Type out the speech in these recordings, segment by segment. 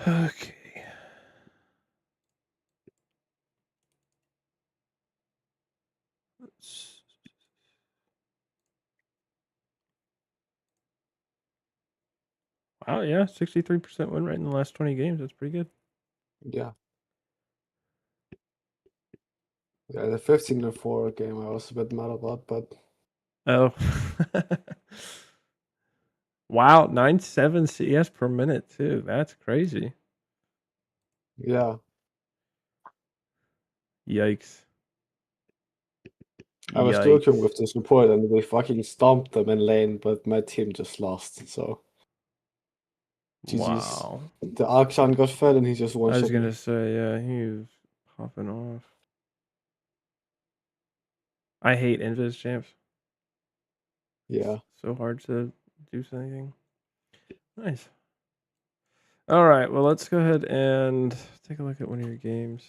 Okay. Wow, yeah, 63% win rate in the last 20 games. That's pretty good. Yeah. Yeah, the 15-4 game I was a bit mad about, but Oh. Wow, 9.7 CS per minute too. That's crazy. yeah. Yikes. I was joking Yikes. with the support and we fucking stomped them in lane, but my team just lost, so GG's. Wow. The Ax0 got fed and he just I one-shot was me. gonna say, yeah, he was popping off. I hate Invis champs. Yeah. So hard to do anything. Nice. All right, well, let's go ahead and take a look at one of your games.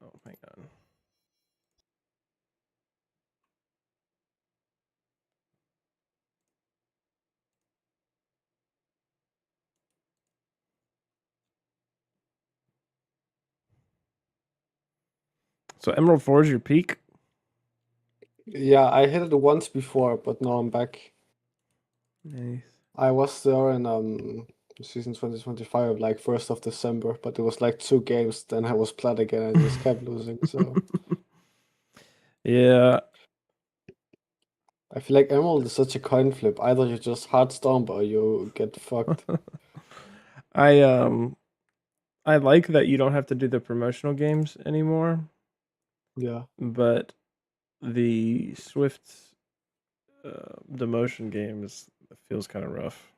Oh, hang on. So Emerald 4 is your peak? Yeah, I hit it once before, but now I'm back. Nice. I was there in season 2025, like 1st of December, but it was like 2 games, then I was plat again and just kept losing, so Yeah. I feel like Emerald is such a coin flip. Either you just hard stomp or you get fucked. I like that you don't have to do the promotional games anymore, Yeah. but the Swift demotion games feels kind of rough.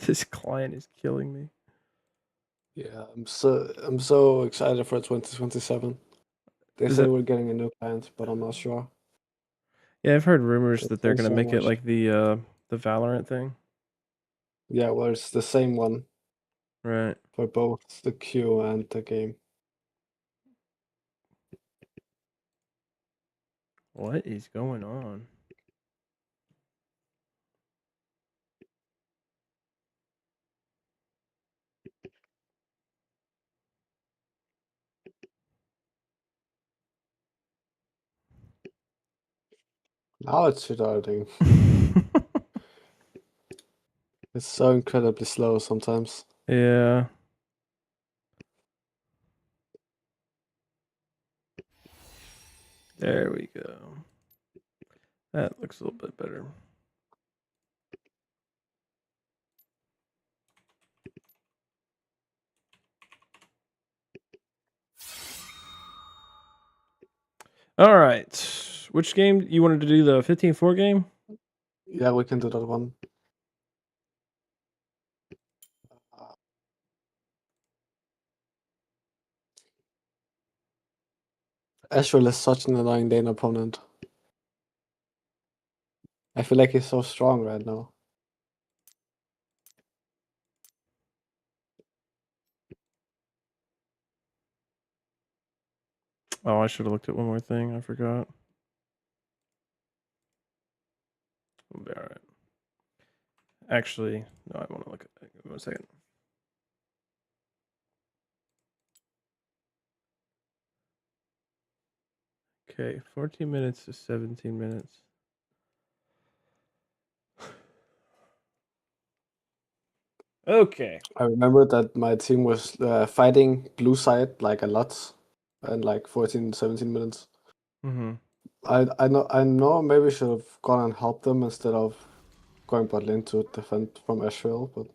This client is killing me. Yeah, I'm so excited for 2027. They Is say it? we're getting a new client, but I'm not sure. Yeah, I've heard rumors They that they're say gonna so make it much. like the Valorant thing. Yeah, well, it's the same one Right. for both the queue and the game. What is going on? Now it's starting. It's so incredibly slow sometimes. Yeah. There we go. That looks a little bit better. All right. Which game you wanted to do, the 15-4 game? Yeah, we can do that one. Ezreal is such an annoying lane opponent. I feel like he's so strong right now. Oh, I should have looked at one more thing. I forgot. We'll be all right. Actually, no, I want to look at that. Give me 1 second. Okay, 14 minutes to 17 minutes. Okay. I remember that my team was fighting blue side like a lot in like 14, 17 minutes. Mm-hmm. I know maybe we should have gone and helped them instead of going bot lane to defend from Ezreal, but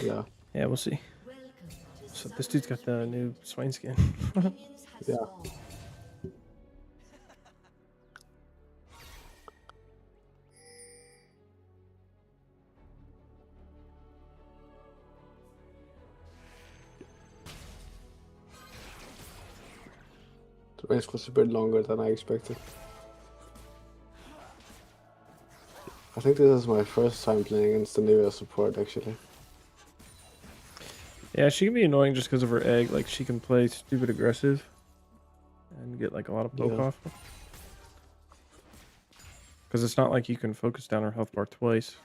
yeah. Yeah, we'll see. So this dude's got the new Swain skin. Yeah. The range was a bit longer than I expected. I think this is my first time playing against the Nivea support, actually. Yeah, she can be annoying just because of her egg. Like, she can play stupid aggressive and get, like, a lot of poke off. Because it's not like you can focus down her health bar twice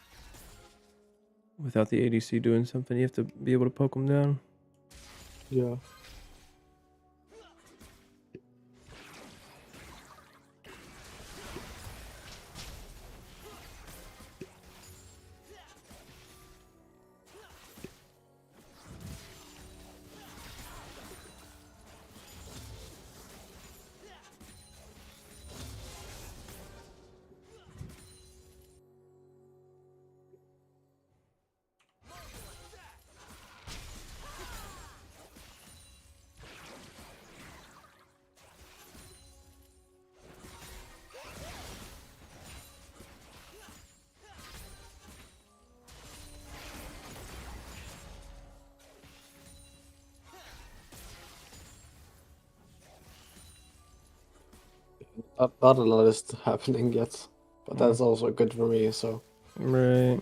without the ADC doing something. You have to be able to poke them down. Yeah. Not a lot is happening yet, but that's also good for me, so. Right.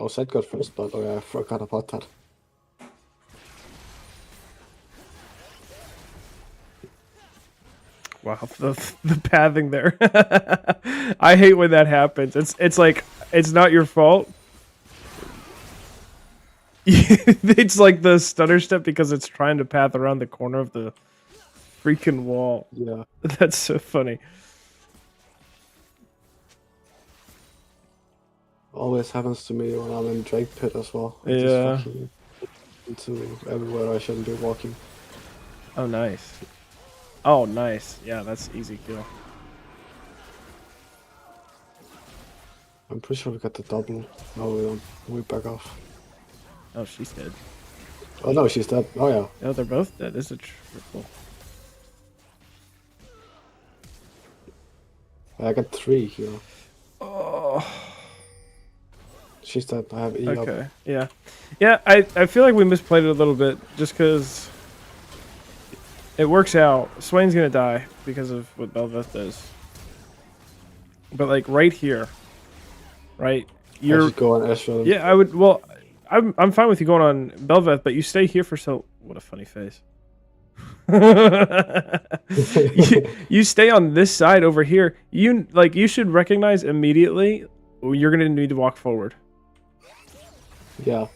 Oh, Zed got first blood. Oh yeah, I forgot about that. Wow, the pathing there. I hate when that happens. It's like it's not your fault. It's like the stutter step because it's trying to path around the corner of the freaking wall. Yeah. That's so funny. Always happens to me when I'm in Drake Pit as well. I just Yeah. fucking into everywhere I shouldn't be walking. Oh, nice. Oh, nice. Yeah, that's easy kill. I'm pretty sure we got the double. No, we don't. We back off. Oh, she's dead. Oh no, she's dead. Oh yeah. No, they're both dead. This is a triple. I got 3 here. Oh. She's dead. I have E up. Okay. Yeah. Yeah, I feel like we misplayed it a little bit just because it works out. Swain's gonna die because of what Bel'Veth does. But like right here, right? I should go on Ezreal. Yeah, I would. Well, I'm fine with you going on Bel'Veth, but you stay here for so. What a funny face. you stay on this side over here. You should recognize immediately. You're gonna need to walk forward. Yeah.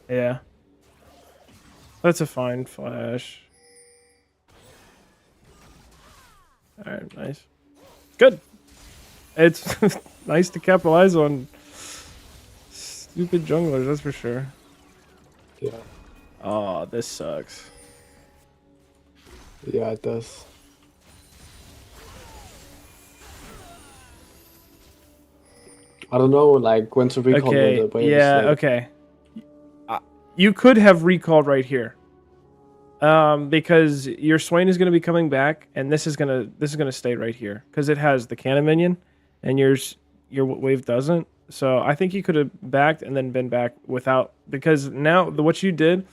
Yeah. That's a fine flash. Alright, nice. Good. It's nice to capitalize on stupid junglers, that's for sure. Yeah. Oh, this sucks. Yeah, it does. I don't know, like, when to recall Okay, the waves. yeah, like... okay. You could have recalled right here. Because your Swain is going to be coming back, and this is gonna stay right here because it has the cannon minion, and your wave doesn't. So I think you could have backed and then been back without, because now what you did,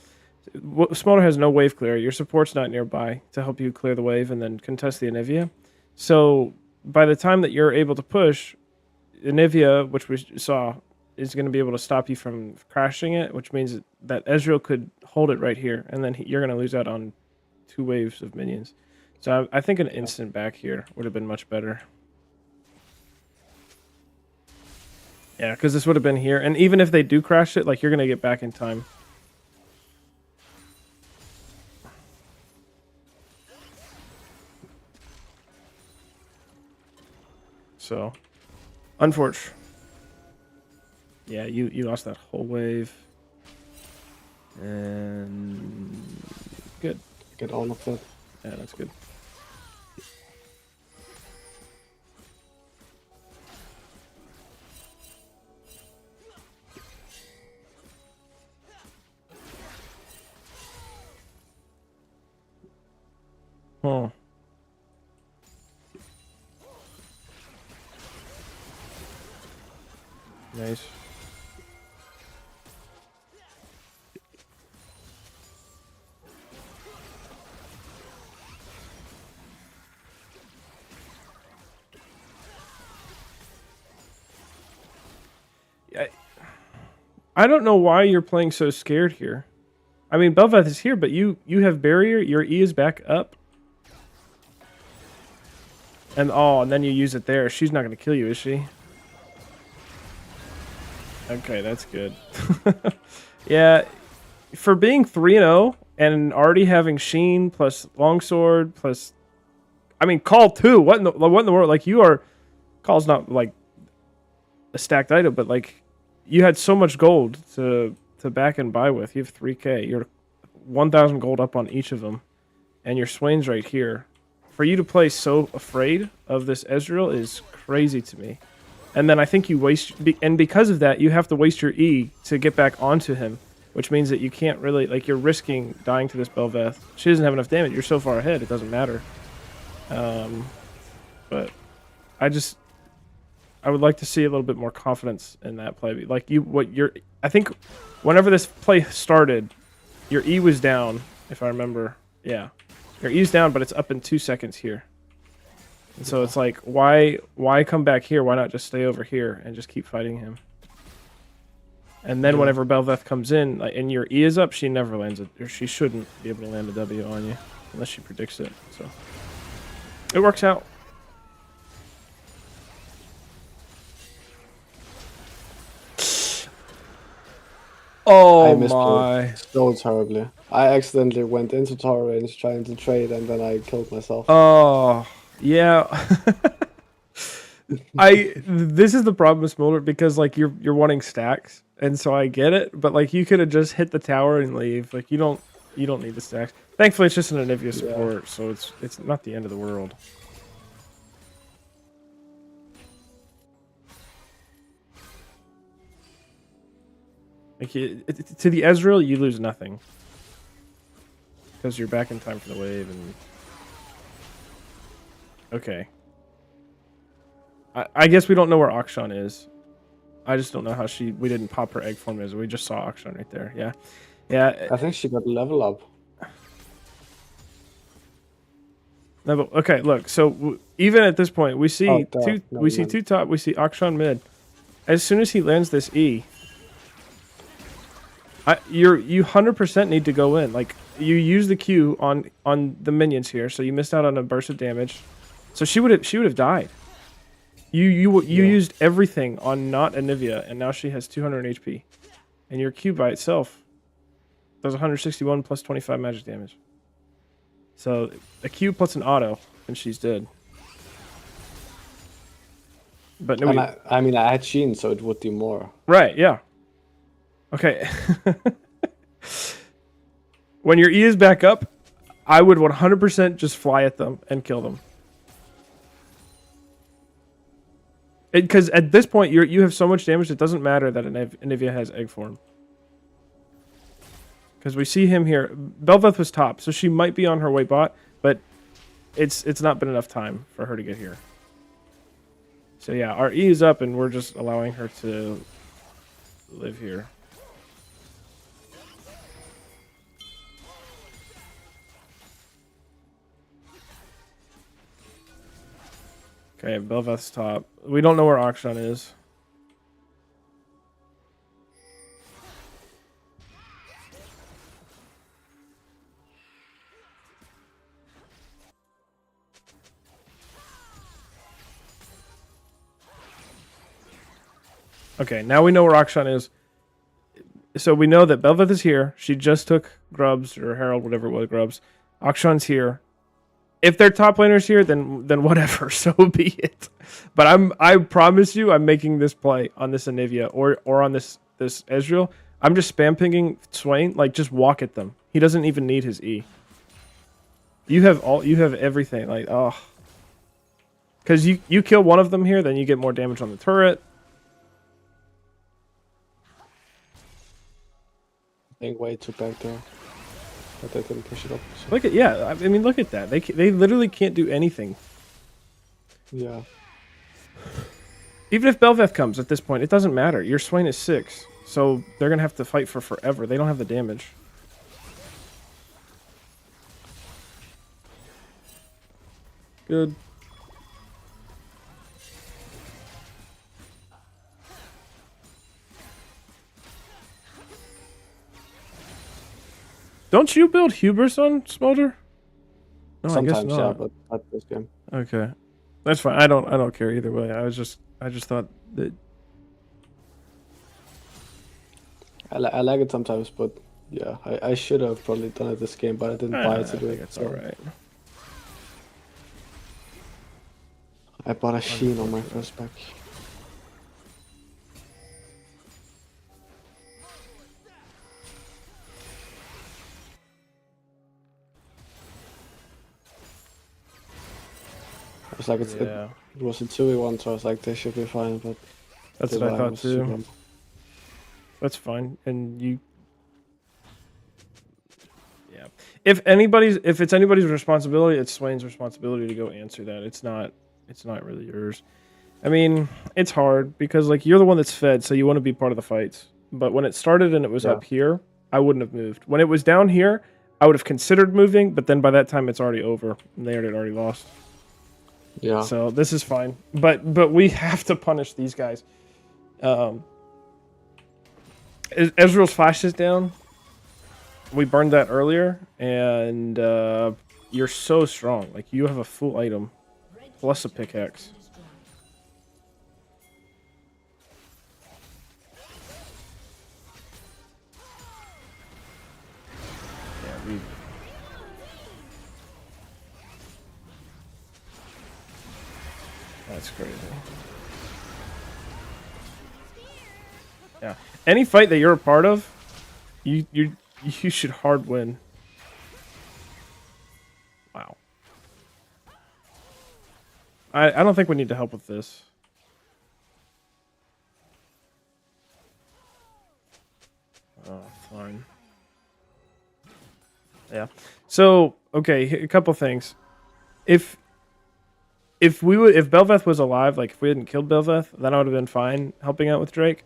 Smolder has no wave clear. Your support's not nearby to help you clear the wave and then contest the Anivia. So by the time that you're able to push, Anivia, which we saw, is going to be able to stop you from crashing it, which means that Ezreal could hold it right here, and then you're going to lose out on 2 waves of minions. So I think an instant back here would have been much better. Yeah, because this would have been here, and even if they do crash it, like, you're going to get back in time. So Unfortunate. Yeah, you lost that whole wave. And good. Get all of it. Yeah, that's good. Huh. Nice. I don't know why you're playing so scared here. I mean, Bel'Veth is here, but you have barrier. Your E is back up. And then you use it there. She's not going to kill you, is she? Okay, that's good. Yeah, for being 3-0 and already having Sheen plus Longsword plus... I mean, Call too. What in the world? Like, you are... Call's not, like, a stacked item, but, like, you had so much gold to back and buy with. You have 3k. You're 1,000 gold up on each of them. And your Swain's right here. For you to play so afraid of this Ezreal is crazy to me. And then I think you waste... And because of that, you have to waste your E to get back onto him. Which means that you can't really... Like, you're risking dying to this Bel'Veth. She doesn't have enough damage. You're so far ahead, it doesn't matter. But I would like to see a little bit more confidence in that play. Like, I think whenever this play started, your E was down, if I remember. Yeah. Your E's down, but it's up in 2 seconds here. And so it's like, why come back here? Why not just stay over here and just keep fighting him? And then whenever Bel'Veth comes in, and your E is up, she never lands it. Or she shouldn't be able to land a W on you. Unless she predicts it. So it works out. Oh my. So terribly. I accidentally went into tower range trying to trade and then I killed myself. Oh, yeah. This is the problem with Smolder because like you're wanting stacks, and so I get it, but like you could have just hit the tower and leave. Like you don't need the stacks. Thankfully it's just an Anivia support, so it's not the end of the world. Like to the Ezreal, you lose nothing because you're back in time for the wave. And okay, I guess we don't know where Akshan is. I just don't know how we didn't pop her egg form as we just saw Akshan right there. Yeah. I think she got a level up. No, but, okay, look. So even at this point, we see two top. We see Akshan mid. As soon as he lands this E, you 100% need to go in. Like you use the Q on the minions here, so you missed out on a burst of damage. So she would have died. You used everything on not Anivia, and now she has 200 HP, and your Q by itself does 161 plus 25 magic damage. So a Q plus an auto, and she's dead. But no, I mean, I had Sheen, so it would do more. Right? Yeah. Okay. When your E is back up, I would 100% just fly at them and kill them. Because at this point, you have so much damage, it doesn't matter that Anivia has egg form. Because we see him here. Bel'Veth was top, so she might be on her way bot, but it's not been enough time for her to get here. So yeah, our E is up, and we're just allowing her to live here. Okay, Bel'Veth's top. We don't know where Akshan is. Okay, now we know where Akshan is. So we know that Bel'Veth is here. She just took Grubs or Herald, whatever it was, Grubs. Akshan's here. if they're top laners here, then whatever, so be it. But I promise you, I'm making this play on this Anivia or on this Ezreal. I'm just spam pinging Swain, like just walk at them. He doesn't even need his E. You have everything, like oh. Because you kill one of them here, then you get more damage on the turret. Being way too back there. But they didn't push it up. So. Look at I mean look at that. They literally can't do anything. Yeah. Even if Bel'Veth comes at this point, it doesn't matter. Your Swain is 6, so they're gonna have to fight for forever. They don't have the damage. Good. Don't you build Hubris on Smolder? No, Sometimes, I guess not. yeah, but not this game. Okay, that's fine. I don't care either way. I just thought that. I like it sometimes, but yeah, I should have probably done it this game, but I didn't buy it to do it. It's alright. I bought a Sheen on my first pack. I was like, it was a 2v1, so I was like, they should be fine, but... That's what I thought too. That's fine, and you... Yeah. If it's anybody's responsibility, it's Swain's responsibility to go answer that. It's not really yours. I mean, it's hard, because like you're the one that's fed, so you want to be part of the fights. But when it started and it was up here, I wouldn't have moved. When it was down here, I would have considered moving, but then by that time it's already over. And they had already lost. Yeah. So this is fine, but we have to punish these guys. Ezreal's flash is down. We burned that earlier, and you're so strong. Like you have a full item, plus a pickaxe. Yeah, that's crazy. Yeah. Any fight that you're a part of, you should hard win. Wow. I don't think we need to help with this. Oh, fine. Yeah. So, okay, a couple things. If Bel'Veth was alive, like if we hadn't killed Bel'Veth, then I would have been fine helping out with Drake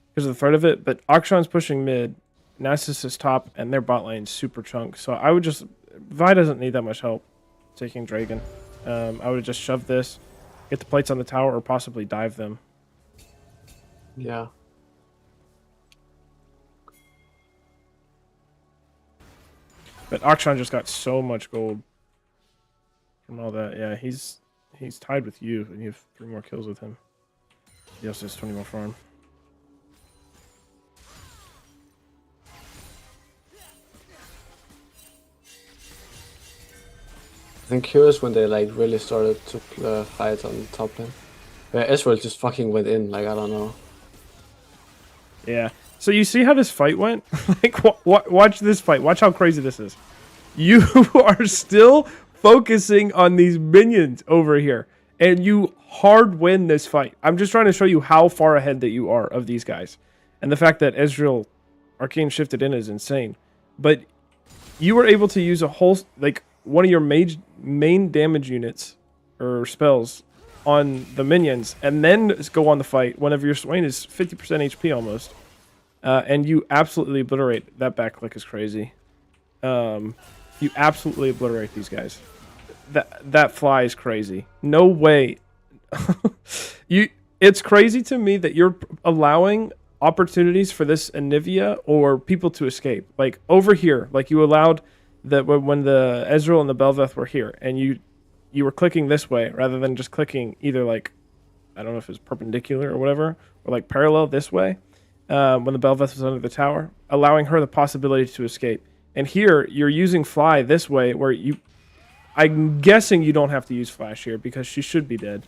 because of the threat of it. But Akshan's pushing mid, Nasus is top, and their bot lane's super chunk. So I would just... Vi doesn't need that much help taking Dragon. I would have just shoved this, get the plates on the tower, or possibly dive them. Yeah. But Akshan just got so much gold from all that. Yeah, he's tied with you, and you have 3 more kills with him. He also has 20 more farm. I think curious when they like really started to fight on the top lane. Ezreal just fucking went in, like I don't know. Yeah. So you see how this fight went? Like, watch this fight. Watch how crazy this is. You are still focusing on these minions over here, and you hard win this fight. I'm just trying to show you how far ahead that you are of these guys, and the fact that Ezreal Arcane shifted in is insane. But you were able to use a whole like one of your main damage units or spells on the minions, and then go on the fight whenever your Swain is 50% HP almost. And you absolutely obliterate. That backclick is crazy. You absolutely obliterate these guys. That fly is crazy. No way. It's crazy to me that you're allowing opportunities for this Anivia or people to escape. Like over here, like you allowed that when the Ezreal and the Bel'Veth were here, and you were clicking this way rather than just clicking either like, I don't know if it's perpendicular or whatever, or like parallel this way. When the Bel'Veth was under the tower, allowing her the possibility to escape. And here, you're using fly this way, where I'm guessing you don't have to use flash here because she should be dead.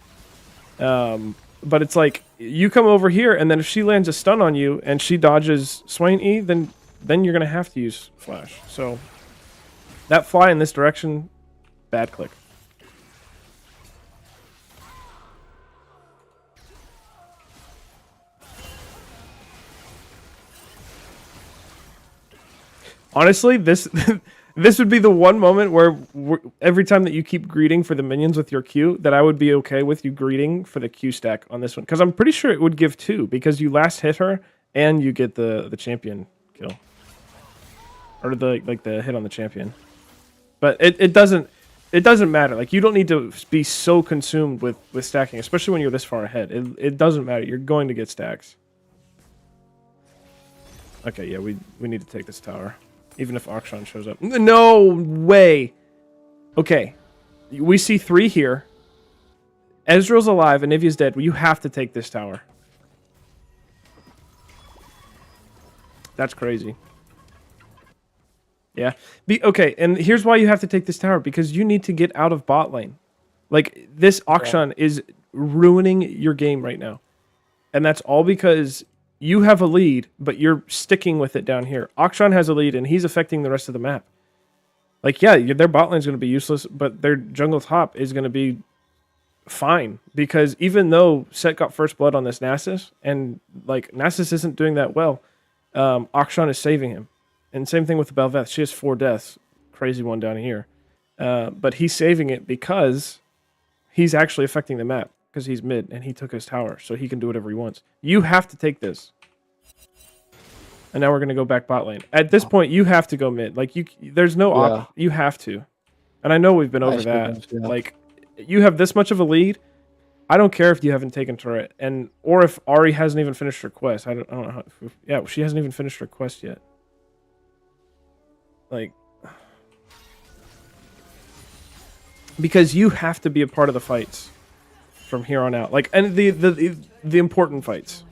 But it's like you come over here, and then if she lands a stun on you and she dodges Swain E, then you're gonna have to use flash. So that fly in this direction, bad click. Honestly, this this would be the one moment where every time that you keep greeting for the minions with your Q, that I would be okay with you greeting for the Q stack on this one, because I'm pretty sure it would give 2 because you last hit her and you get the champion kill, or the hit on the champion. But it doesn't matter. Like, you don't need to be so consumed with stacking, especially when you're this far ahead. It doesn't matter. You're going to get stacks. Okay, yeah, we need to take this tower. Even if Ax0 shows up. No way! Okay. We see 3 here. Ezreal's alive and Nivea's dead. You have to take this tower. That's crazy. Yeah. Okay, and here's why you have to take this tower. Because you need to get out of bot lane. Like, this Ax0 is ruining your game right now. And that's all because you have a lead, but you're sticking with it down here. Ax0 has a lead, and he's affecting the rest of the map. Like, yeah, their bot lane is going to be useless, but their jungle top is going to be fine. Because even though Set got first blood on this Nasus, and, like, Nasus isn't doing that well, Ax0 is saving him. And same thing with the Bel'Veth. She has 4 deaths. Crazy one down here. But he's saving it because he's actually affecting the map. Because he's mid, and he took his tower, so he can do whatever he wants. You have to take this. And now we're going to go back bot lane. At this point, you have to go mid. Like, there's no option. You have to. And I know we've been over that. Like, you have this much of a lead. I don't care if you haven't taken turret. Or if Ahri hasn't even finished her quest. I don't know how... Yeah, she hasn't even finished her quest yet. Like... Because you have to be a part of the fights. From here on out, like, and the important fights.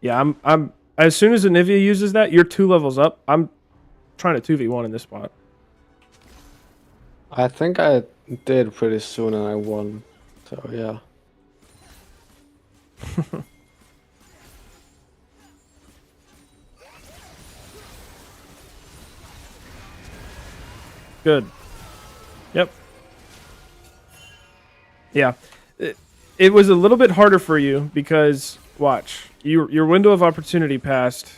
Yeah, I'm as soon as Anivia uses that, you're 2 levels up. I'm trying to 2v1 in this spot. I think I did pretty soon and I won. So yeah. Good. Yep. Yeah. It was a little bit harder for you because, watch, your window of opportunity passed.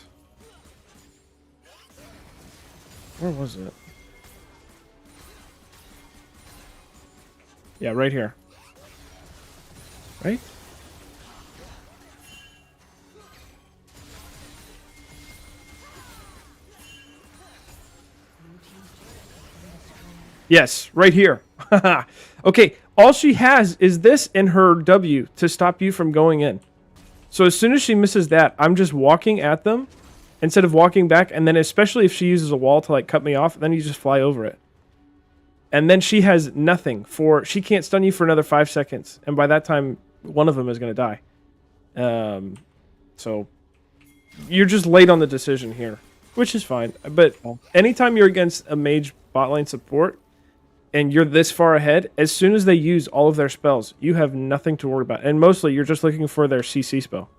Where was it? Yeah, right here. Right? Yes, right here. Okay, all she has is this in her W to stop you from going in. So as soon as she misses that, I'm just walking at them instead of walking back. And then especially if she uses a wall to, like, cut me off, then you just fly over it. And then she has nothing for... She can't stun you for another 5 seconds. And by that time, one of them is going to die. So you're just late on the decision here, which is fine. But anytime you're against a mage bot lane support, and you're this far ahead, as soon as they use all of their spells, you have nothing to worry about. And mostly, you're just looking for their CC spell.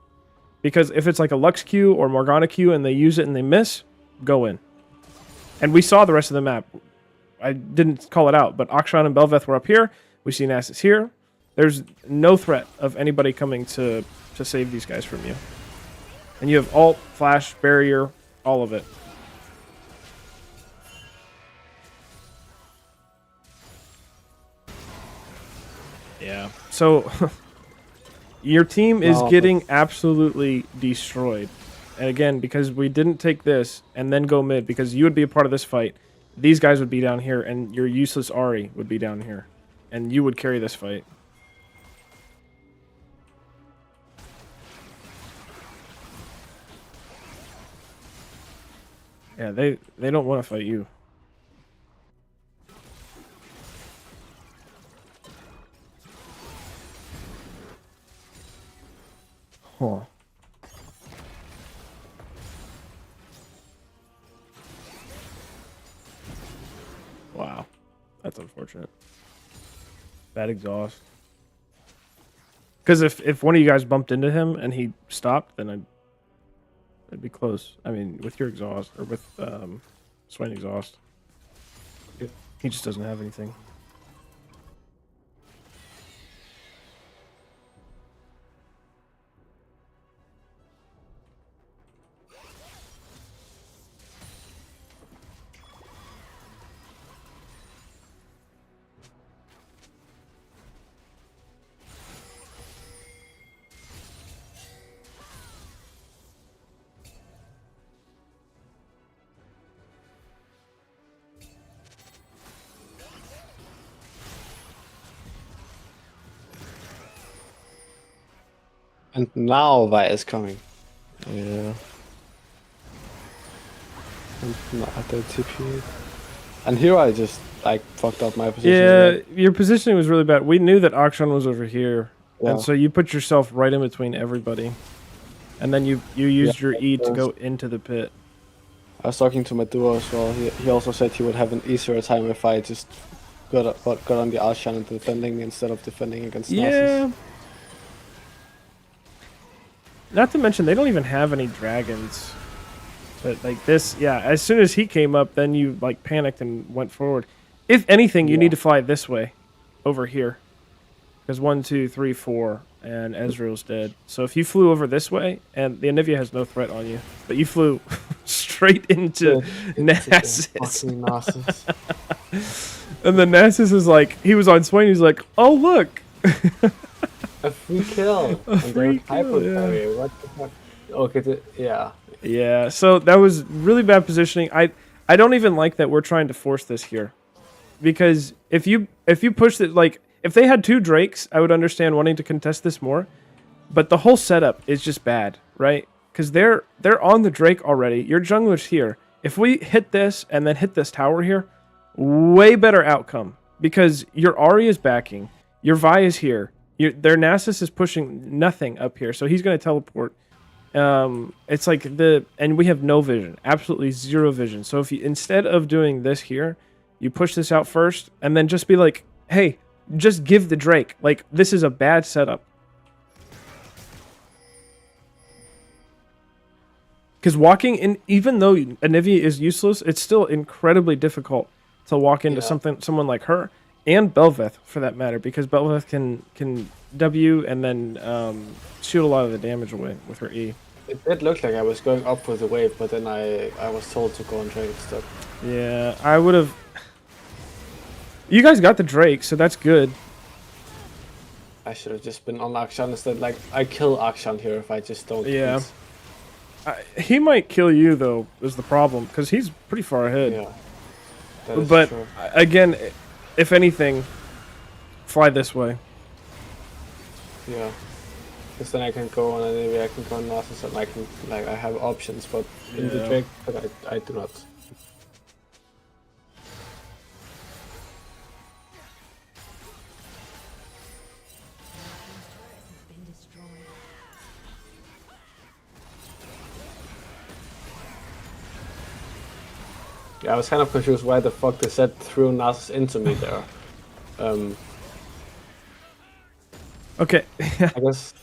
Because if it's like a Lux Q or Morgana Q and they use it and they miss, go in. And we saw the rest of the map. I didn't call it out, but Ax0 and Bel'Veth were up here. We see Nasus here. There's no threat of anybody coming to save these guys from you. And you have ult, flash, barrier, all of it. Yeah. So your team is getting absolutely destroyed. And again, because we didn't take this and then go mid, because you would be a part of this fight, these guys would be down here, and your useless Ahri would be down here. And you would carry this fight. Yeah, they don't want to fight you. Huh. unfortunate. Bad exhaust. Because if one of you guys bumped into him and he stopped, then it'd be close. I mean, with your exhaust or with Swain exhaust, he just doesn't have anything. And now Vi is coming. Yeah. And not the TP. And here I just like fucked up my position. Yeah, your positioning was really bad. We knew that Ax0 was over here, Yeah. and so you put yourself right in between everybody, and then you used your E to go into the pit. I was talking to my duo as well. He also said he would have an easier time if I just got on the Arshan and defending instead of defending against Yeah. Narcissus. Not to mention they don't even have any dragons. But like this, yeah, as soon as he came up, then you like panicked and went forward. If anything, you need to fly this way, over here. Because 1, 2, 3, 4, and Ezreal's dead. So if you flew over this way, and the Anivia has no threat on you, but you flew straight into Nasus. Fucking Nasus. And then Nasus is like, he was on Swain, he's like, oh look! A free kill. A free kill, yeah. What the fuck? Okay, yeah. Yeah, so that was really bad positioning. I don't even like that we're trying to force this here. Because if you push it, like, if they had 2 Drakes, I would understand wanting to contest this more. But the whole setup is just bad, right? Because they're on the Drake already. Your jungler's here. If we hit this and then hit this tower here, way better outcome. Because your Ahri is backing. Your Vi is here. Their Nasus is pushing nothing up here. So he's going to teleport. It's like and we have no vision. Absolutely 0 vision. So if you, instead of doing this here, you push this out first and then just be like, hey, just give the Drake. Like, this is a bad setup. Because walking in, even though Anivia is useless, it's still incredibly difficult to walk into someone like her, and Bel'Veth for that matter, because Bel'Veth can W and then shoot a lot of the damage away with her E. It did look like I was going up for the wave, but then I was told to go on Drake instead. Yeah, I would have. You guys got the Drake, so that's good. I should have just been on Akshan instead. Like, I kill Akshan here if I just don't. Yeah. He might kill you, though, is the problem, because he's pretty far ahead. Yeah. That is but, true. Again, if anything, fly this way. Yeah. Because then I can go on Anivia, I can go on Narcissus, and I can, like, I have options, but in the Drake, but I do not. Yeah, I was kind of confused why the fuck they said threw Nasus into me there. Okay. I guess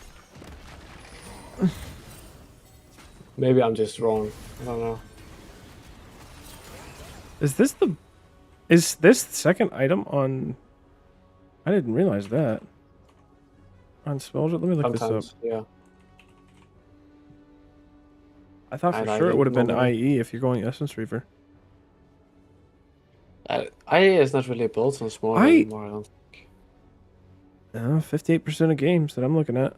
maybe I'm just wrong. I don't know. Is this the second item on? I didn't realize that. On spells, let me look this up. Yeah. I thought for sure it would have been IE if you're going Essence Reaver. IE is not really built on small anymore, I don't think. 58% of games that I'm looking at.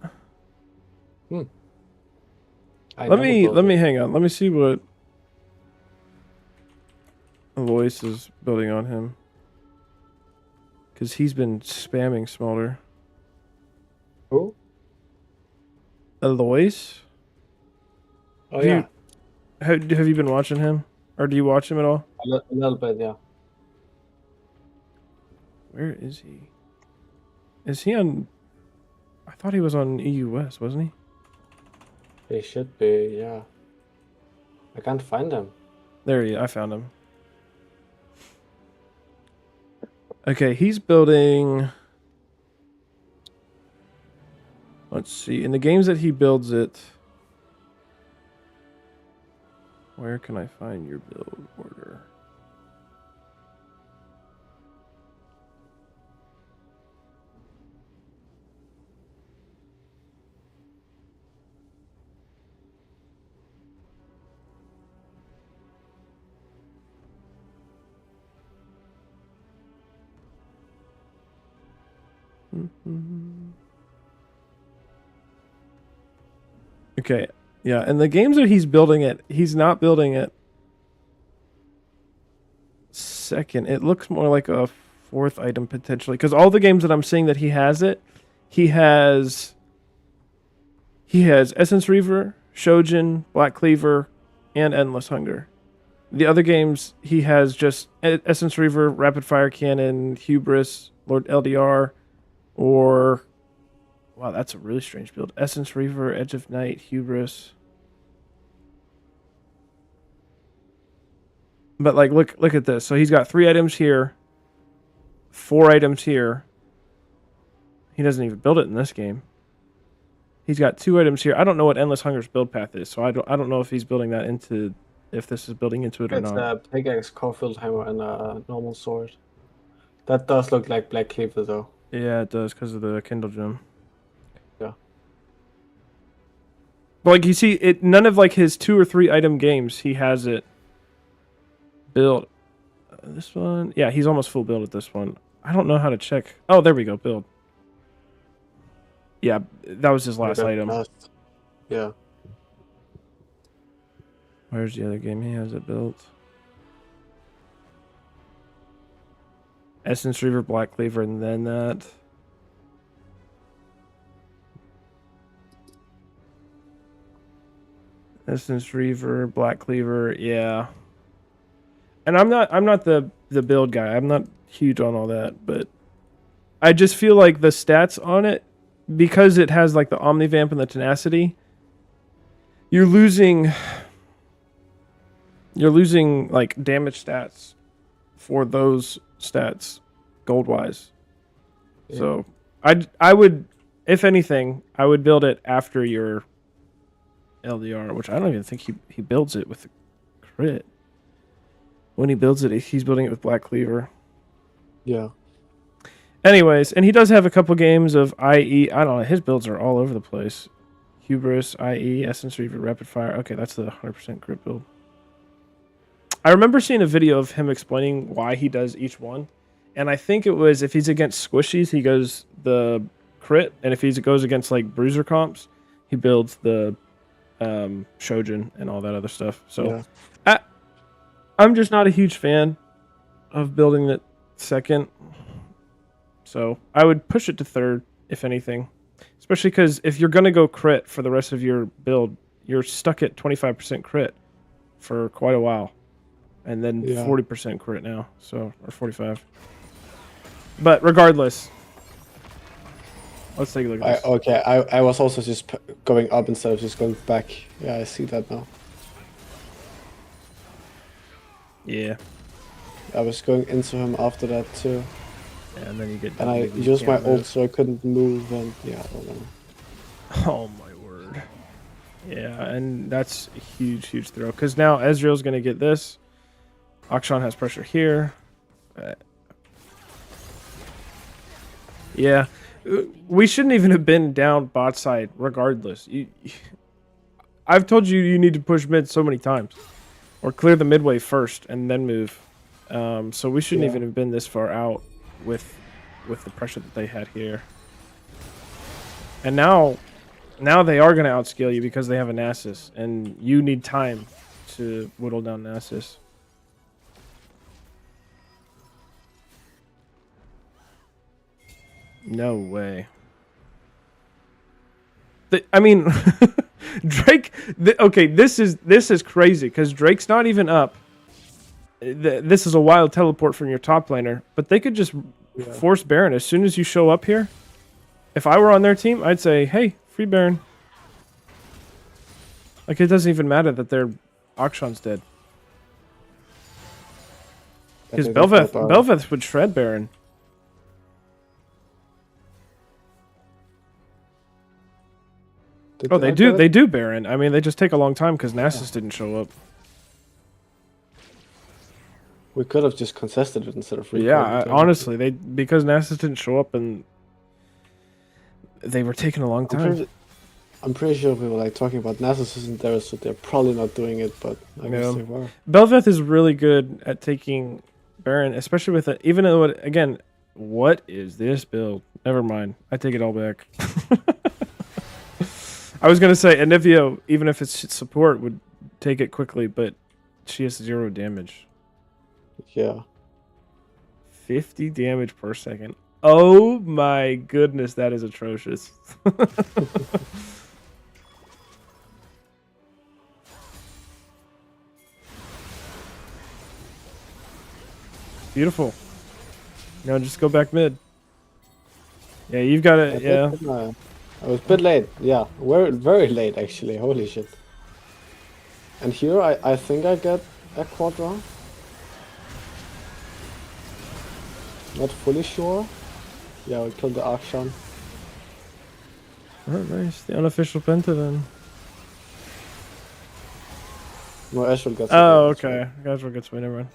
Let me hang on. Let me see what Alois is building on him. Because he's been spamming Smolder. Who? Alois? Oh, yeah. Have you been watching him? Or do you watch him at all? A little bit, yeah. Where is he? Is he on... I thought he was on EUS, wasn't he? He should be, yeah. I can't find him. There he is. I found him. Okay, he's building. Let's see. In the games that he builds it, where can I find your build order? Okay, yeah, and the games that he's building it, he's not building it second. It looks more like a fourth item potentially, because all the games that I'm seeing that he has it, he has Essence Reaver, Shojin, Black Cleaver, and Endless Hunger. The other games he has just Essence Reaver, Rapid Fire Cannon, Hubris, Lord LDR, or wow, that's a really strange build. Essence Reaver, Edge of Night, Hubris. But like look at this. So he's got 3 items here, 4 items here. He doesn't even build it in this game. He's got 2 items here. I don't know what Endless Hunger's build path is, so I don't know if he's building that into if this is building into it or It's not. a pickaxe, Caulfield hammer, and a normal sword. That does look like Black Cleaver though. Yeah, it does because of the Kindle gem. Yeah. But like you see, it none of like his 2 or 3 item games he has it built. This one, yeah, he's almost full build at this one. I don't know how to check. Oh, there we go, build. Yeah, that was his last item. Yeah. Where's the other game he has it built? Essence Reaver, Black Cleaver, and then that. Essence Reaver, Black Cleaver, yeah. And I'm not the build guy. I'm not huge on all that, but I just feel like the stats on it, because it has like the Omnivamp and the Tenacity, you're losing like damage stats for those stats gold wise. Yeah. So I would, if anything, I would build it after your LDR, which I don't even think he builds it with crit. When he builds it, he's building it with Black Cleaver. Yeah. Anyways, and he does have a couple games of IE. I don't know. His builds are all over the place. Hubris, IE, Essence Reaver, Rapid Fire. Okay, that's the 100% crit build. I remember seeing a video of him explaining why he does each one. And I think it was if he's against squishies, he goes the crit. And if he goes against like bruiser comps, he builds the Shojin and all that other stuff. So I'm just not a huge fan of building it second. So I would push it to third, if anything. Especially because if you're going to go crit for the rest of your build, you're stuck at 25% crit for quite a while. And then 40% crit now, so or 45. But regardless, let's take a look at this. Okay, I was also just going up instead of just going back. Yeah, I see that now. Yeah. I was going into him after that too. Yeah, and then you get. And I used my ult so I couldn't move, and yeah, I don't know. Oh my word. Yeah, and that's a huge throw. Because now Ezreal's going to get this. Ax0 has pressure here. Yeah. We shouldn't even have been down bot side regardless. I've told you you need to push mid so many times. Or clear the midway first and then move. So we shouldn't even have been this far out with the pressure that they had here. And now they are going to outscale you because they have a Nasus. And you need time to whittle down Nasus. No way. I mean, Drake. Okay, this is crazy because Drake's not even up. This is a wild teleport from your top laner, but they could just force Baron as soon as you show up here. If I were on their team, I'd say, "Hey, free Baron." Like it doesn't even matter that their Akshan's dead. Because Bel'Veth would shred Baron. Did Oh, they I do. get They it? do Baron. I mean, they just take a long time because Nasus didn't show up. We could have just contested it instead of Yeah, recording. honestly, because Nasus didn't show up and they were taking a long time. I'm pretty sure we were like talking about Nasus isn't there, so they're probably not doing it, but I guess Yeah. they were. Bel'Veth is really good at taking Baron, especially with it. Even though, again, what is this build? Never mind. I take it all back. I was gonna say Anivio, even if it's support, would take it quickly, but she has 0 damage. Yeah. 50 damage per second. Oh my goodness, that is atrocious. Beautiful. No, just go back mid. Yeah, you've got it. Yeah. I was a bit late. Yeah, very late actually. Holy shit. And here I think I get a quadra. Not fully sure. Yeah, we killed the Ax0. Oh, nice. The unofficial penta then. No, Ashwell gets it. Oh, that's okay. right. Guys will get to never mind.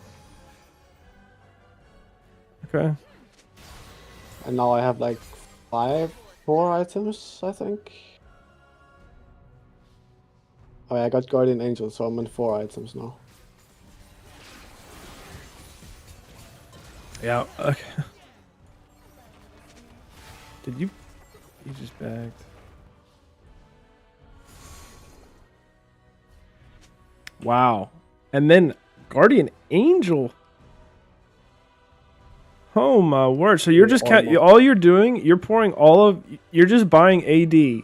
Okay. And now I have like 4 items, I think. Oh, yeah, I got Guardian Angel, so I'm in 4 items now. Yeah. Okay. Did you? You just bagged. Wow. And then Guardian Angel. Oh my word! So you're just all you're doing. You're pouring all of. You're just buying AD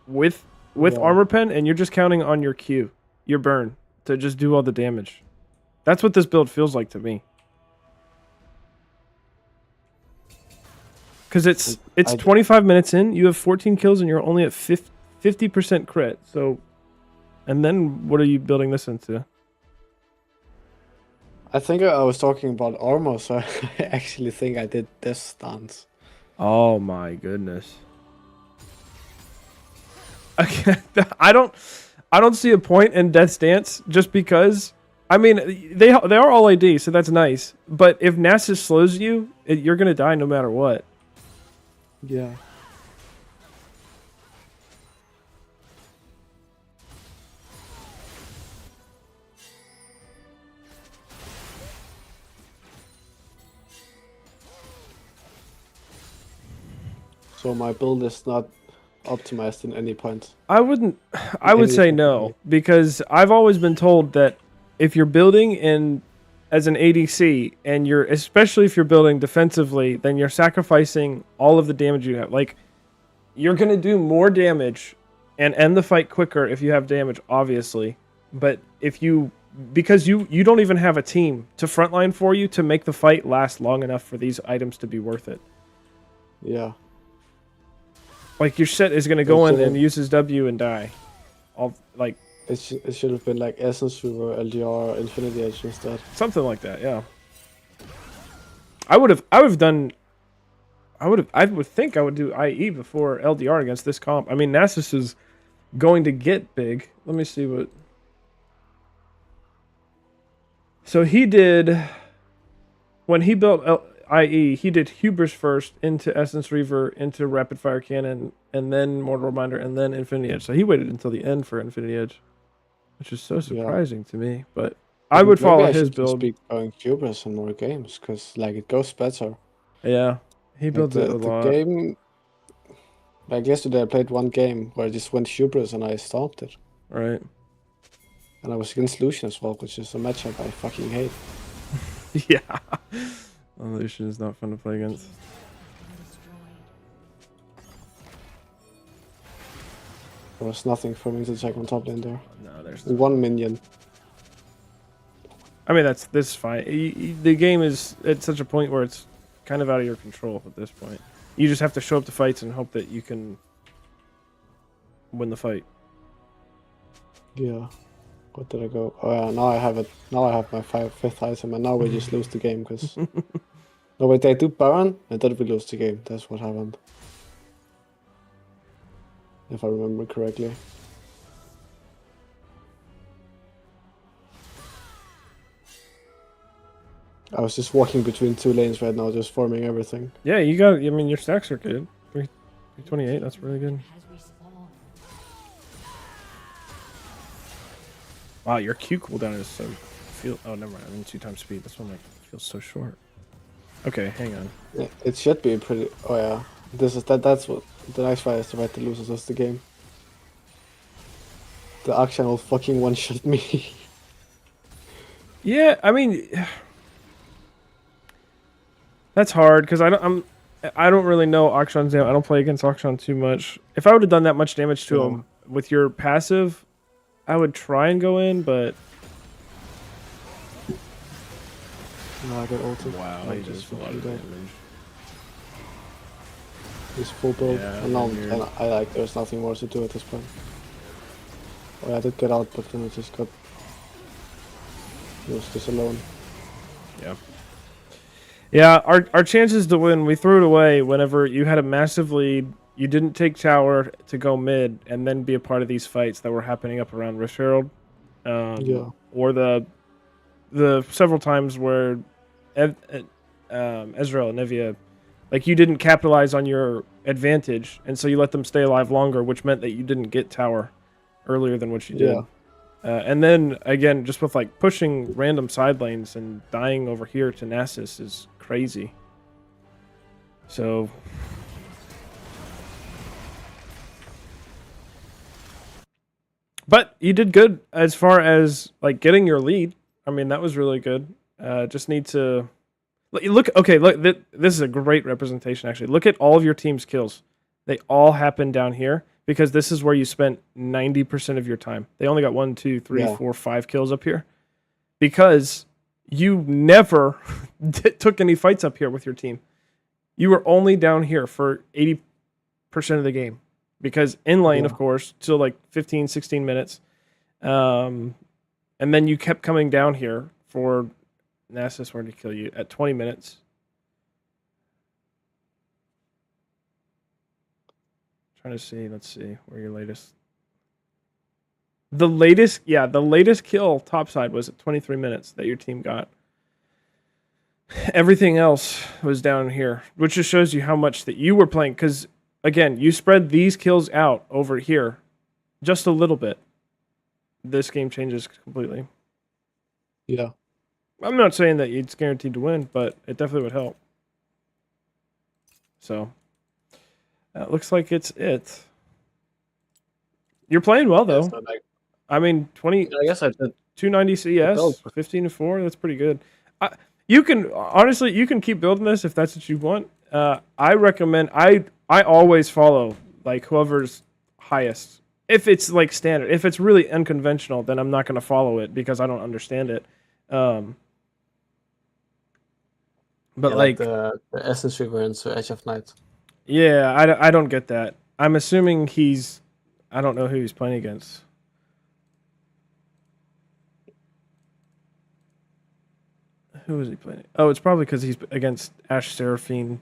with armor pen, and you're just counting on your Q, your burn, to just do all the damage. That's what this build feels like to me. Because it's 25 minutes in, you have 14 kills, and you're only at 50% crit. So, and then what are you building this into? I think I was talking about armor, so I actually think I did this stance. Oh my goodness. Okay, I don't see a point in Death's Dance just because. I mean, they are all AD, so that's nice. But if Nasus slows you, you're gonna die no matter what. Yeah. So my build is not optimized in any point. I would say no, because I've always been told that if you're building in as an ADC and especially if you're building defensively, then you're sacrificing all of the damage you have. Like, you're going to do more damage and end the fight quicker if you have damage, obviously. But because you don't even have a team to frontline for you to make the fight last long enough for these items to be worth it. Yeah. Like, your set is going to go in and use his W and die. It should have been like Essence Reaver, LDR, Infinity Edge instead. Something like that, yeah. I would think I would do IE before LDR against this comp. I mean, Nasus is going to get big. Let me see what. So he did, when he built IE, he did Hubris first, into Essence Reaver, into Rapid Fire Cannon, and then Mortal Reminder, and then Infinity Edge. So he waited until the end for Infinity Edge, which is so surprising to me. But I would follow his build. Maybe I should just be going Hubris in more games, because like it goes better. Yeah, he builds it a lot. The game, like yesterday I played one game where I just went Hubris and I stomped it. Right. And I was against Lucian as well, which is a matchup I fucking hate. Yeah. Lucian is not fun to play against. There was nothing for me to check on top lane there. No, there's one minion. I mean, this is fine. The game is at such a point where it's kind of out of your control at this point. You just have to show up to fights and hope that you can win the fight. Yeah. What did I go? Oh yeah, now I have it. Now I have my fifth item, and now we just lose the game because. No wait, they do Baron, and then we lose the game. That's what happened. if I remember correctly. I was just walking between 2 lanes right now, just farming everything. Yeah, you got. I mean, your stacks are good. 328. That's really good. Wow, your Q cooldown is so. Oh, never mind. I mean, 2 times speed. This one like feels so short. Okay, hang on. Yeah, it should be pretty. Oh yeah, that's what the next fight is. The right to lose is just the game. The Ax0 will fucking one-shot me. Yeah, I mean, that's hard because I don't really know Akshan's damage. I don't play against Akshan too much. If I would have done that much damage to him with your passive, I would try and go in, but No, I got ulted. wow, he just a lot of damage. He's full build, Yeah, and now weird. and I like there's nothing more to do at this point. Oh yeah, I did get out, but then I just got used this alone. Yeah. Yeah, our chances to win, we threw it away whenever you had a massive lead. You didn't take tower to go mid and then be a part of these fights that were happening up around Rift Herald. Yeah. Or the several times where Ezreal and Nevia, like you didn't capitalize on your advantage, and so you let them stay alive longer, which meant that you didn't get tower earlier than what you did. Yeah. And then again, just with like pushing random side lanes and dying over here to Nasus is crazy. So but you did good as far as like getting your lead. I mean, that was really good. Just need to look. Okay, look. This is a great representation. Actually, look at all of your team's kills. They all happen down here because this is where you spent 90% of your time. They only got 1, 2, 3, 4, 5 kills up here because you never took any fights up here with your team. You were only down here for 80% of the game. Because in lane, of course, till like 15, 16 minutes. And then you kept coming down here for Nasus wanted to kill you at 20 minutes. Trying to see, let's see, where your latest. The latest kill topside was at 23 minutes that your team got. Everything else was down here, which just shows you how much that you were playing. Because again, you spread these kills out over here just a little bit. This game changes completely. Yeah. I'm not saying that it's guaranteed to win, but it definitely would help. So, it looks like it's it. You're playing well, though. Yeah, so I mean, 20. I guess I did. 290 CS, 15-4. That's pretty good. You can honestly, you can keep building this if that's what you want. I recommend. I always follow like whoever's highest. If it's like standard, if it's really unconventional, then I'm not going to follow it because I don't understand it. But yeah, like the essence river into Edge of Night. Yeah, I don't get that. I'm assuming he's. I don't know who he's playing against. Who is he playing? Oh, it's probably because he's against Ash Seraphine.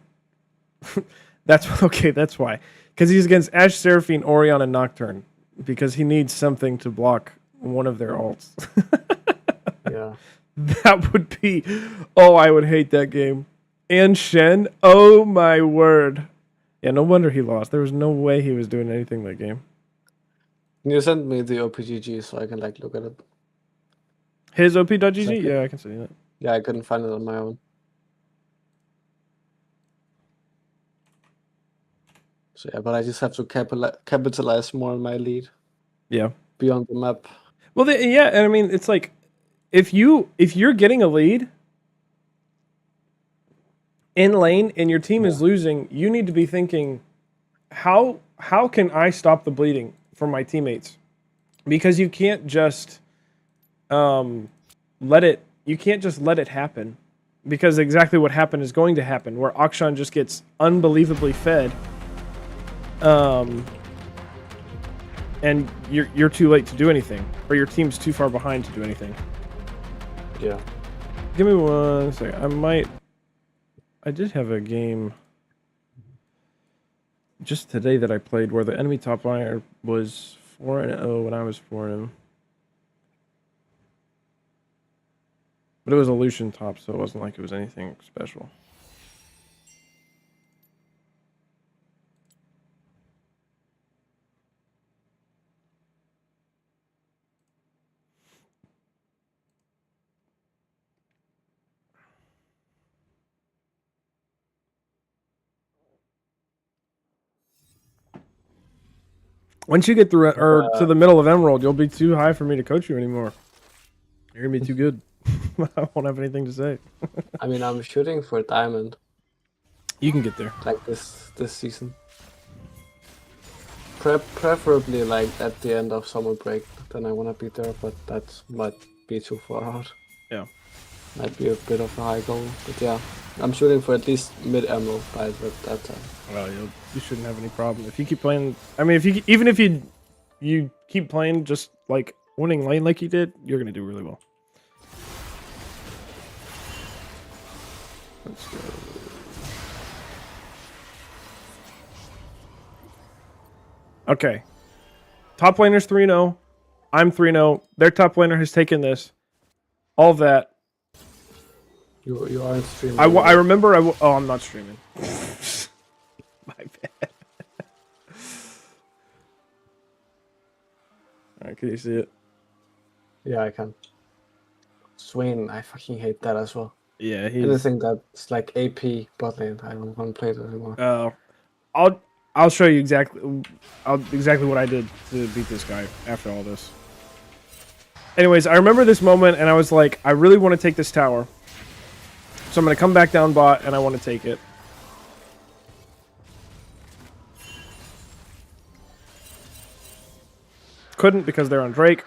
That's okay. That's why. Because he's against Ash Seraphine, Orion, and Nocturne. Because he needs something to block one of their ults. Yeah. That would be. Oh, I would hate that game. And Shen. Oh my word. Yeah, no wonder he lost. There was no way he was doing anything that game. Can you send me the OPGG so I can like look at it? His OP.gg? Yeah, I can see that. Yeah, I couldn't find it on my own. So yeah, but I just have to capitalize more on my lead. Yeah. Beyond the map. Well, yeah, and I mean, it's like if you're getting a lead in lane and your team is losing, you need to be thinking, how can I stop the bleeding from my teammates? Because you can't just let it happen. Because exactly what happened is going to happen, where Akshan just gets unbelievably fed. And you're too late to do anything, or your team's too far behind to do anything. Yeah. Give me 1 second. I did have a game just today that I played where the enemy top laner was 4-0 when I was 4-0. But it was a Lucian top, so it wasn't like it was anything special. Once you get through or to the middle of Emerald, you'll be too high for me to coach you anymore. You're gonna be too good. I won't have anything to say. I mean, I'm shooting for diamond. You can get there. Like this season. Preferably like at the end of summer break. Then I wanna be there, but that might be too far out. Yeah. Might be a bit of a high goal, but yeah. I'm shooting for at least mid-emerald by that time. Well, you shouldn't have any problem if you keep playing. I mean, even if you keep playing just like winning lane like you did, you're gonna do really well. Let's go. Okay. Top laner's 3-0. I'm 3-0. Their top laner has taken this. All of that. You aren't streaming. I remember. Oh, I'm not streaming. My bad. Alright, can you see it? Yeah, I can. Swain, I fucking hate that as well. Yeah, anything that's like AP bot lane, I don't want to play it anymore. I'll show you exactly what I did to beat this guy after all this. Anyways, I remember this moment and I was like, I really want to take this tower. So I'm going to come back down bot and I want to take it. Couldn't because they're on Drake.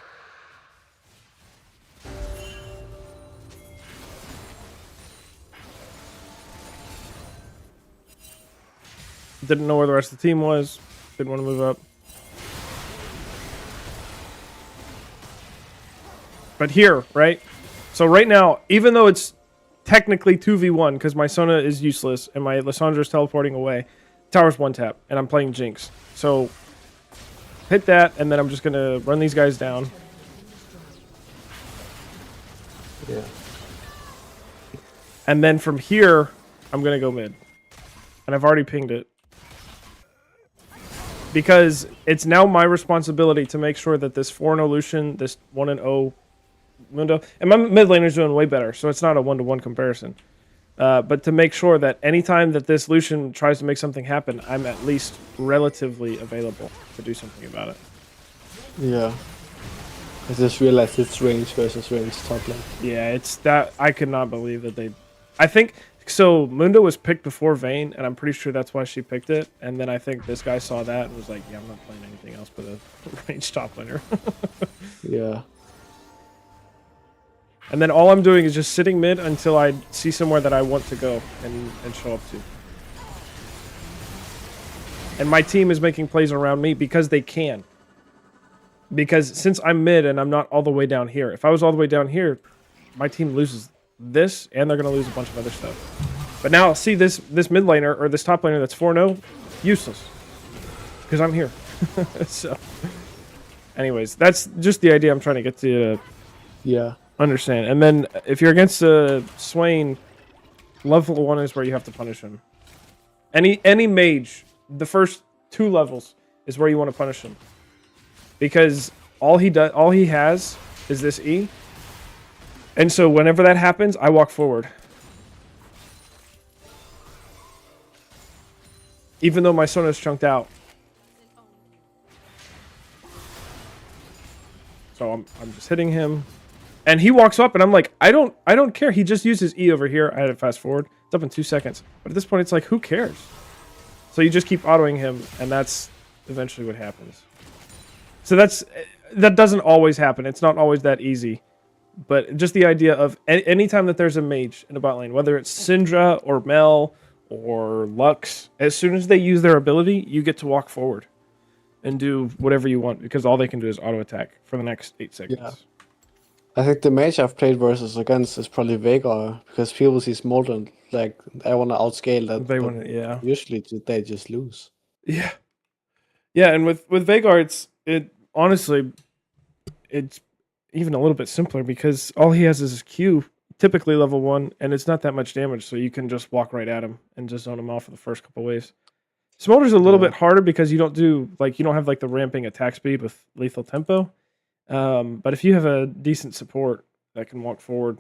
Didn't know where the rest of the team was. Didn't want to move up. But here, right? So right now, even though it's technically 2v1 because my Sona is useless and my Lissandra is teleporting away, tower's one tap and I'm playing Jinx. So hit that and then I'm just going to run these guys down. Yeah. And then from here, I'm going to go mid. And I've already pinged it. Because it's now my responsibility to make sure that this 4-0 Lucian, this 1-0 Mundo, and my mid laner's doing way better, so it's not a one-to-one comparison. But to make sure that anytime that this Lucian tries to make something happen, I'm at least relatively available to do something about it. Yeah. I just realized it's range versus range top lane. Yeah, it's that. I could not believe that they... I think... So, Mundo was picked before Vayne, and I'm pretty sure that's why she picked it. And then I think this guy saw that and was like, yeah, I'm not playing anything else but a range top laner. Yeah. And then all I'm doing is just sitting mid until I see somewhere that I want to go and show up to. And my team is making plays around me because they can. Because since I'm mid and I'm not all the way down here, if I was all the way down here, my team loses this and they're going to lose a bunch of other stuff. But now, see this mid laner or this top laner that's 4-0, useless. Because I'm here. So, anyways, that's just the idea I'm trying to get to. Yeah. Understand. And then if you're against Swain, level 1 is where you have to punish him. Any mage, the first 2 levels is where you want to punish him. Because all he has is this E. And so whenever that happens, I walk forward. Even though my Sona is chunked out. So I'm just hitting him. And he walks up and I'm like, I don't care. He just used his E over here. I had to fast forward. It's up in 2 seconds. But at this point it's like, who cares? So you just keep autoing him and that's eventually what happens. So that doesn't always happen. It's not always that easy. But just the idea of anytime that there's a mage in a bot lane, whether it's Syndra or Mel or Lux, as soon as they use their ability, you get to walk forward and do whatever you want because all they can do is auto attack for the next 8 seconds. Yeah. I think the mage I've played versus against is probably Veigar because people see Smolder like I want to outscale that. They want to, yeah. Usually they just lose. Yeah. Yeah, and with Vagar, it honestly it's even a little bit simpler because all he has is his Q, typically level 1, and it's not that much damage, so you can just walk right at him and just zone him off for the first couple waves. Smolder's a little Yeah. bit harder because you don't have like the ramping attack speed with lethal tempo. But if you have a decent support that can walk forward,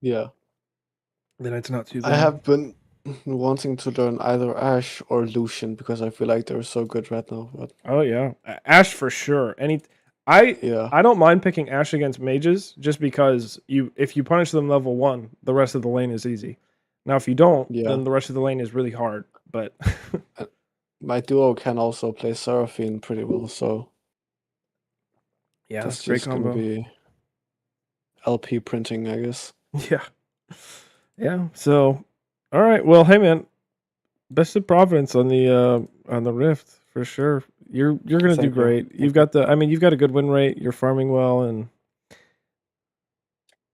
Yeah. then it's not too I bad. have been wanting to learn either Ash or Lucian because I feel like they're so good right now. But Oh yeah, Ash for sure. I yeah, I don't mind picking Ash against mages just because if you punish them level 1, the rest of the lane is easy. Now if you don't, yeah. then the rest of the lane is really hard. But Uh, My duo can also play Seraphine pretty well, so yeah, that's that's a great just gonna combo. be LP printing, I guess. Yeah, yeah. So, all right. Well, hey man, best of Providence on the Rift for sure. You're gonna do Thank you. great. Thank you. You've got a good win rate. You're farming well, and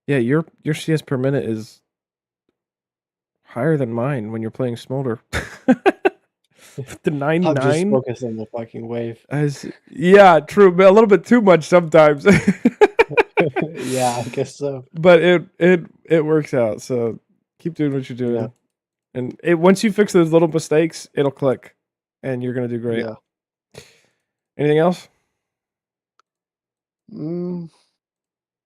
yeah, your CS per minute is higher than mine when you're playing Smolder. The I'm just 99 focused on the fucking wave. as yeah, true, but a little bit too much sometimes. Yeah, I guess so. But it works out. So keep doing what you're Yeah, doing. And once you fix those little mistakes, it'll click and you're going to do great. yeah. Anything else? Mm,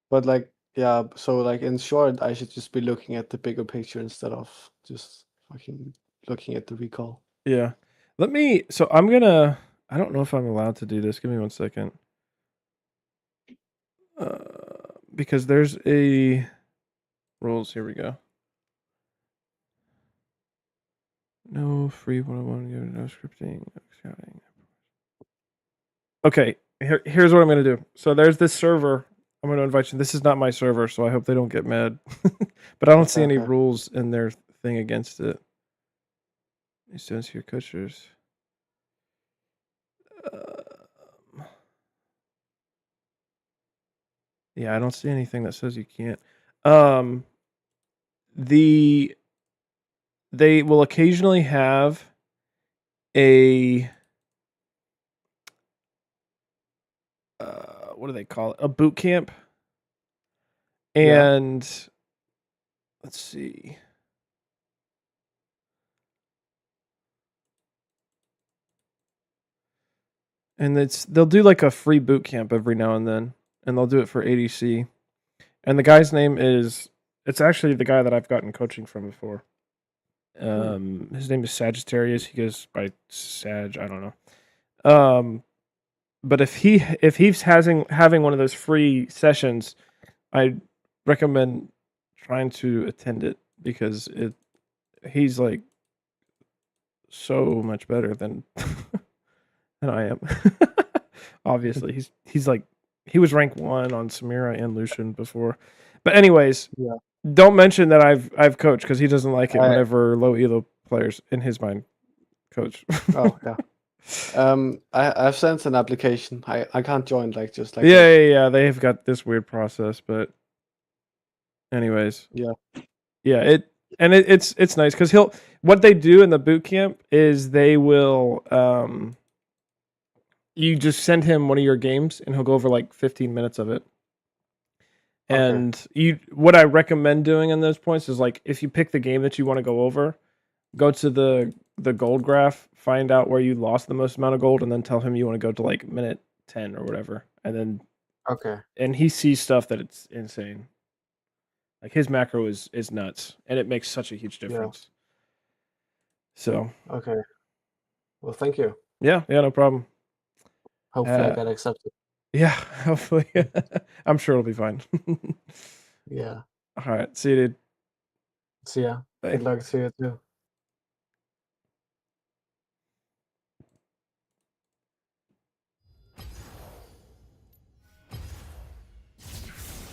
but like, yeah, so like in short, I should just be looking at the bigger picture instead of just fucking looking at the recall. Yeah. I don't know if I'm allowed to do this. Give me 1 second. Because there's a rules. Here we go. No free 101, no scripting, no scouting. Okay, here's what I'm going to do. So there's this server. I'm going to invite you. This is not my server, so I hope they don't get mad. But I don't see any Okay. rules in their thing against it. These students here, coaches. Yeah, I don't see anything that says you can't. The They will occasionally have a what do they call it? A boot camp. Yeah. And let's see. And they'll do like a free boot camp every now and then, and they'll do it for ADC. And the guy's name it's actually the guy that I've gotten coaching from before. His name is Sagittarius. He goes by Sag. I don't know. But if he's having one of those free sessions, I recommend trying to attend it because he's like so much better than than I am. Obviously, he's like he was rank 1 on Samira and Lucian before. But anyways, Yeah. don't mention that I've coached because he doesn't like it I whenever low elo players in his mind coach. Oh yeah. I've sent an application. I can't join like just like Yeah, that. yeah, yeah. They've got this weird process, but anyways, Yeah. yeah. It's nice because what they do in the boot camp is they will you just send him one of your games and he'll go over like 15 minutes of it. Okay. And what I recommend doing in those points is like if you pick the game that you want to go over, go to the gold graph, find out where you lost the most amount of gold, and then tell him you want to go to like minute 10 or whatever. Okay. And he sees stuff that it's insane. Like his macro is nuts, and it makes such a huge Yeah. difference. So Okay. Well, thank you. yeah, no problem. Hopefully I get accepted. Yeah, hopefully. I'm sure it'll be fine. Yeah. All right, see you, dude. See ya. Bye. Good luck to you too.